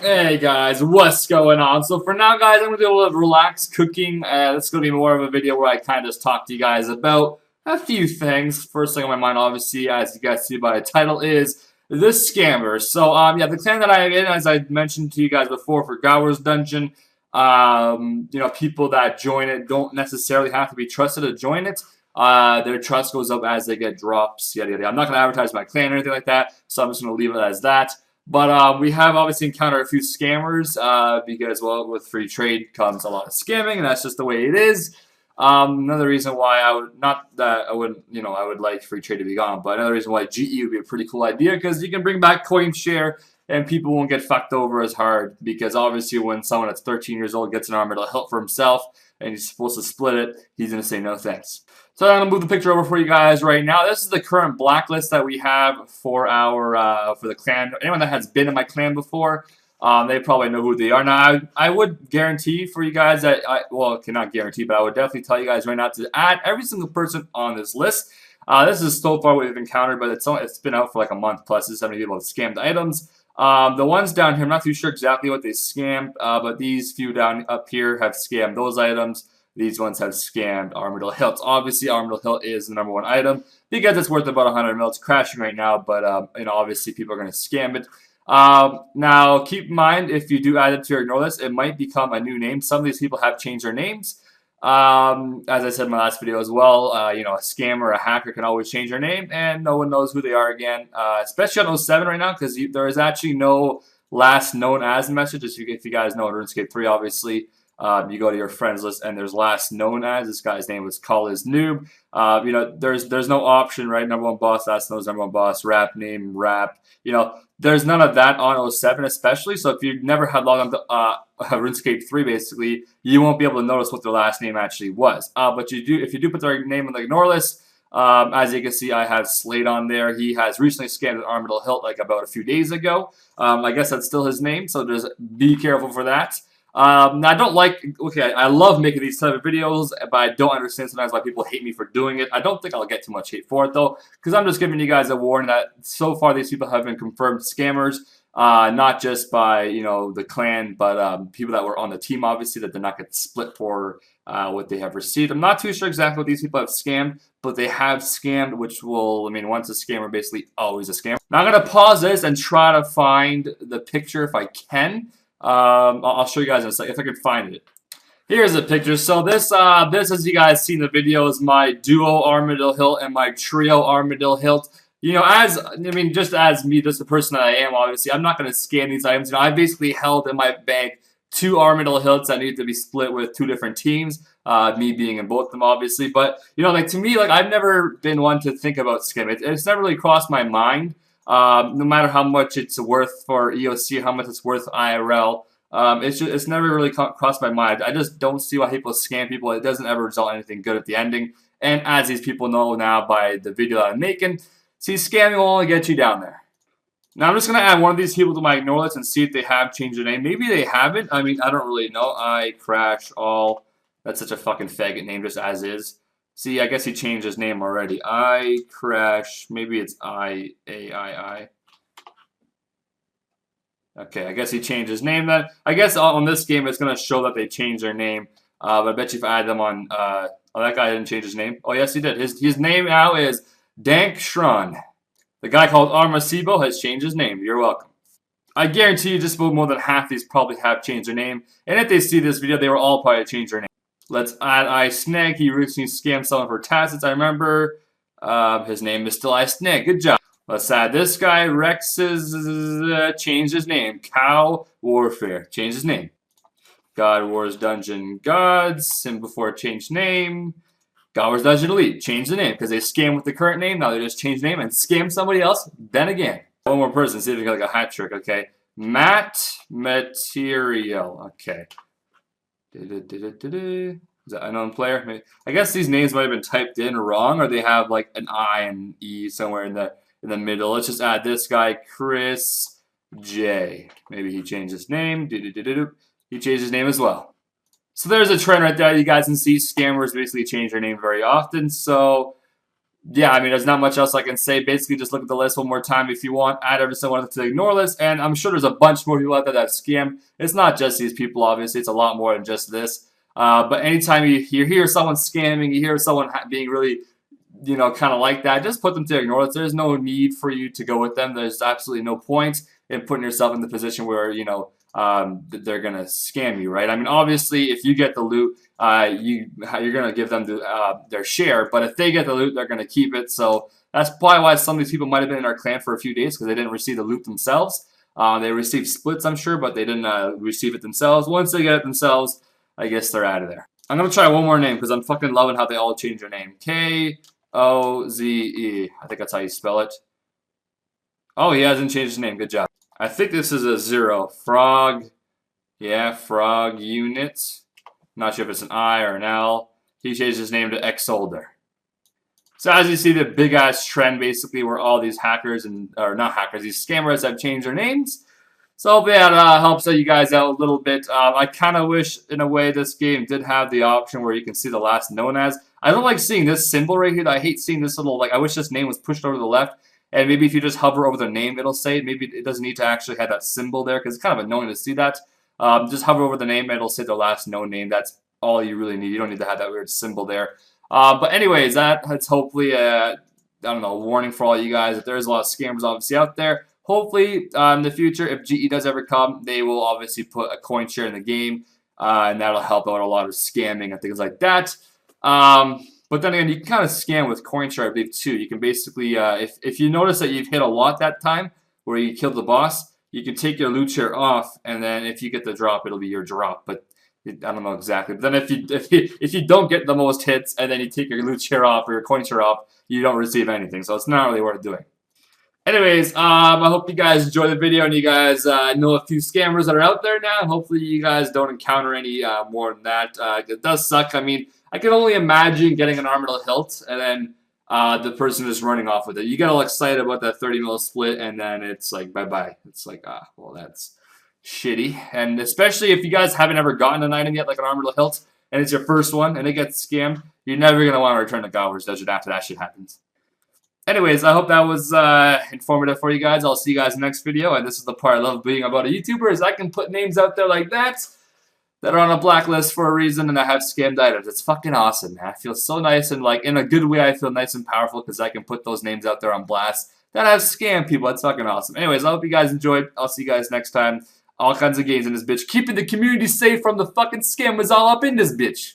Hey guys, what's going on? So for now, guys, I'm gonna do a little relaxed cooking. This is gonna be more of a video where I kind of just talk to you guys about a few things. First thing on my mind, obviously, as you guys see by the title, is the scammers. So yeah, the clan that I am in, as I mentioned to you guys before, for Gower's Dungeon, people that join it don't necessarily have to be trusted to join it. Their trust goes up as they get drops, yada yada. I'm not gonna advertise my clan or anything like that, so I'm just gonna leave it as that. But we have obviously encountered a few scammers because, well, with free trade comes a lot of scamming, and that's just the way it is. Another reason why I would, not that I would, I would like free trade to be gone, but another reason why GE would be a pretty cool idea because you can bring back coin share and people won't get fucked over as hard because obviously when someone that's 13 years old gets an armor to help for himself and he's supposed to split it, he's going to say no thanks. So I'm gonna move the picture over for you guys right now. This is the current blacklist that we have for our for the clan. Anyone that has been in my clan before, they probably know who they are. Now, I would guarantee for you guys that well, cannot guarantee, but I would definitely tell you guys right now to add every single person on this list. This is so far what we've encountered, but it's been out for like a month plus. This is how many people have scammed items. The ones down here, I'm not too sure exactly what they scammed, but these few down up here have scammed those items. These ones have scammed Armadillo Hilts. Obviously, Armadillo Hilt is the #1 item because it's worth about 100 mil. It's crashing right now, but obviously people are going to scam it. Now, keep in mind, if you do add it to your ignore list, it might become a new name. Some of these people have changed their names. As I said in my last video as well, a scammer, a hacker can always change their name, and no one knows who they are again, especially on 07 right now, because there is actually no last known as message. If you guys know RuneScape 3, obviously. You go to your friends list and there's last known as. This guy's name was Call His Noob. There's no option, right? #1 boss, last known as #1 boss, rap name, rap. There's none of that on 07 especially. So if you never had logged on to RuneScape 3, basically, you won't be able to notice what their last name actually was. But if you do put their name on the ignore list, as you can see, I have Slade on there. He has recently scammed an Armadillo Hilt like about a few days ago. I guess that's still his name, so just be careful for that. Now, I love making these type of videos, but I don't understand sometimes why people hate me for doing it. I don't think I'll get too much hate for it, though, because I'm just giving you guys a warning that so far these people have been confirmed scammers, not just by, the clan, but people that were on the team, obviously, that did not get split for what they have received. I'm not too sure exactly what these people have scammed, but they have scammed, which once a scammer, basically always a scammer. Now, I'm going to pause this and try to find the picture if I can. I'll show you guys in a second if I can find it. Here's the picture. So this, as you guys see in the video, is my duo Armadillo Hilt and my trio Armadillo Hilt. Just as me, just the person that I am, obviously, I'm not going to scam these items. I basically held in my bank 2 Armadillo Hilts that need to be split with 2 different teams. Me being in both of them, obviously. But to me, I've never been one to think about skimming. It's never really crossed my mind. No matter how much it's worth for EOC, how much it's worth IRL, it's never really crossed my mind. I just don't see why people scam people. It doesn't ever result in anything good at the ending. And as these people know now by the video that I'm making, see, scamming will only get you down there. Now I'm just going to add one of these people to my ignore list and see if they have changed their name. Maybe they haven't. I don't really know. I crash all. That's such a fucking faggot name just as is. See, I guess he changed his name already. I crash. Maybe it's I. Okay, I guess he changed his name then. I guess on this game it's going to show that they changed their name. But I bet you if I add them on... oh, that guy didn't change his name. Oh, yes, he did. His name now is Dank Shron. The guy called Armasibo has changed his name. You're welcome. I guarantee you just about more than half these probably have changed their name. And if they see this video, they will all probably change their name. Let's add iSnag. He recently scammed someone for tacits, I remember. His name is still iSnag. Good job. Let's add this guy. Rex has changed his name. Cow Warfare. Changed his name. God Wars Dungeon Gods. And before it changed name. God Wars Dungeon Elite. Changed the name because they scammed with the current name. Now they just changed the name and scammed somebody else. Then again. One more person. See if we got like a hat trick. Okay. Matt Material. Okay. Is that unknown player? I guess these names might have been typed in wrong, or they have like an I and E somewhere in the middle. Let's just add this guy, Chris J. Maybe he changed his name. He changed his name as well. So there's a trend right there. You guys can see scammers basically change their name very often. So yeah, I mean, there's not much else I can say. Basically, just look at the list one more time if you want. Add every single one to the ignore list, and I'm sure there's a bunch more people out there that scam. It's not just these people, obviously. It's a lot more than just this. But anytime you hear someone scamming, you hear someone being really, kind of like that, just put them to ignore list. There's no need for you to go with them. There's absolutely no point in putting yourself in the position where, they're going to scam you, right? I mean, obviously, if you get the loot, you're going to give them their share, but if they get the loot, they're going to keep it. So that's probably why some of these people might have been in our clan for a few days, because they didn't receive the loot themselves. They received splits, I'm sure, but they didn't receive it themselves. Once they get it themselves, I guess they're out of there. I'm going to try one more name, because I'm fucking loving how they all change their name. Koze. I think that's how you spell it. Oh, he hasn't changed his name. Good job. I think this is a 0. Frog. Yeah, Frog Unit. Not sure if it's an I or an L. He changed his name to Xolder. So as you see, the big ass trend basically where all these hackers or not hackers, these scammers have changed their names. So hopefully that helps you guys out a little bit. I kind of wish, in a way, this game did have the option where you can see the last known as. I don't like seeing this symbol right here. I hate seeing this little, I wish this name was pushed over to the left. And maybe if you just hover over the name, it'll say it. Maybe it doesn't need to actually have that symbol there, because it's kind of annoying to see that. Just hover over the name, and it'll say the last known name. That's all you really need. You don't need to have that weird symbol there. But anyways, that's hopefully a warning for all you guys that there's a lot of scammers obviously out there. Hopefully, in the future, if GE does ever come, they will obviously put a coin share in the game, and that'll help out a lot of scamming and things like that. But then again, you can kind of scam with coin share, I believe, too. You can basically, if you notice that you've hit a lot that time, where you killed the boss, you can take your loot share off, and then if you get the drop, it'll be your drop. But I don't know exactly. But then if you don't get the most hits, and then you take your loot share off or your coin share off, you don't receive anything. So it's not really worth doing. Anyways, I hope you guys enjoy the video, and you guys know a few scammers that are out there now. Hopefully you guys don't encounter any more than that. It does suck. I mean, I can only imagine getting an armadillo hilt, and then the person just running off with it. You get all excited about that 30 mil split, and then it's like, bye-bye. It's like, well, that's shitty. And especially if you guys haven't ever gotten an item yet, like an armadillo hilt, and it's your first one, and it gets scammed, you're never going to want to return to Gobbler's Desert after that shit happens. Anyways, I hope that was informative for you guys. I'll see you guys in the next video. And this is the part I love being about a YouTuber, is I can put names out there like that are on a blacklist for a reason, and I have scammed items. It's fucking awesome, man. I feel so nice, and in a good way, I feel nice and powerful because I can put those names out there on blast that have scammed people. That's fucking awesome. Anyways, I hope you guys enjoyed. I'll see you guys next time. All kinds of games in this bitch. Keeping the community safe from the fucking scammers all up in this bitch.